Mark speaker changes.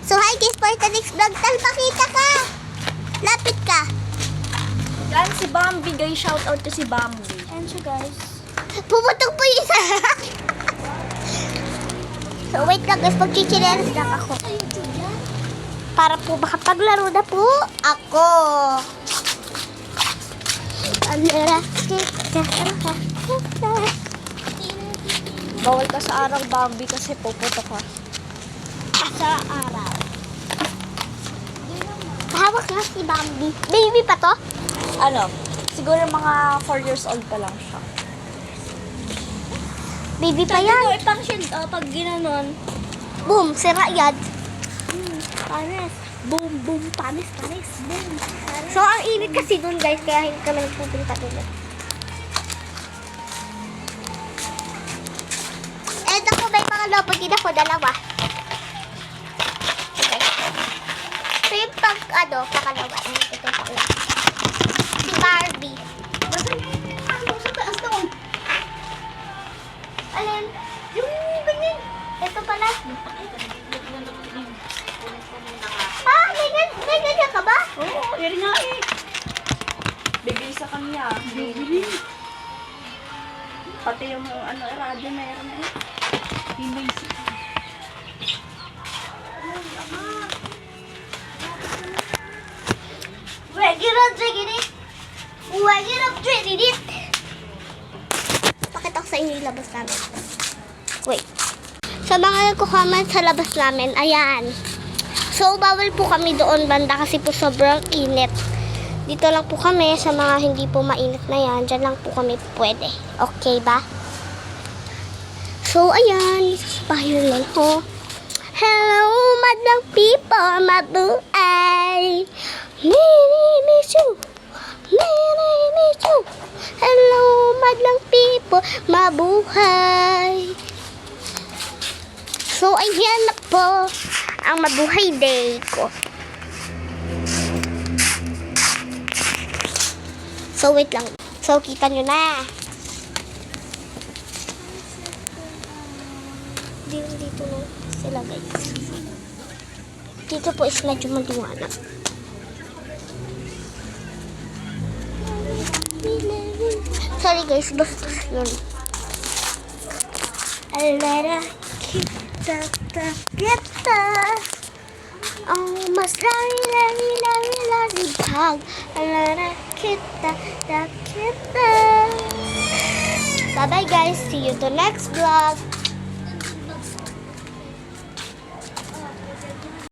Speaker 1: So hi guys, for the next vlog, pakita ka. Lapit ka.
Speaker 2: Yan si Bambi guys, shout out to si Bambi.
Speaker 1: Ayan siya guys. Pumutok po yung isa. So wait lang guys, pagchichinelas lang ako. Para po makapaglaro na po ako.
Speaker 2: Bawal ka sa araw, Bambi, kasi puputok ka.
Speaker 1: Sa araw. Hawak na si Bambi. Baby pa to?
Speaker 2: Ano? Siguro mga 4 years old pa lang siya.
Speaker 1: Baby pa yan.
Speaker 2: Ito, pang shield, pag ginanon.
Speaker 1: Boom, sira yan.
Speaker 2: Panis. Boom, boom, panis, panis, boom. Panis.
Speaker 1: So, ang init kasi dun guys, kaya hindi kami nagpupunta dun. Eto ko, may mga lobot din ako, dalawa. Okay. So, yung pakalawa. Ito yung pakalawa. Si Barbie.
Speaker 2: Sa taas doon.
Speaker 1: Alin? Yung ganyan. Ito pala. Ah, may ganyan ka ba?
Speaker 2: Oo, yun nga eh. Bigay sa kanya. Bibili. Pati yung radyo meron eh. Hindi siya.
Speaker 1: Pakita ko sa inyo yung labas namin. Wait. Sa mga nagko-comment sa labas namin, ayan. So, bawal po kami doon banda kasi po sobrang init. Dito lang po kami sa mga hindi po mainit na yan. Diyan lang po kami pwede. Okay ba? So, ayan. Bayo lang ho. Hello, madlang people, mabuhay. Miss you. Miss you. Hello, madlang people, mabuhay. So, ayan na po ang mabuhay day ko. So, wait lang. So, kita nyo na. Dito sila, guys. Dito po is medyo maliwanag. Sorry, guys. Bastos yun. Alara, kita. Oh, mas lari, bag. Alara, kita. Bye-bye, guys. See you to next vlog.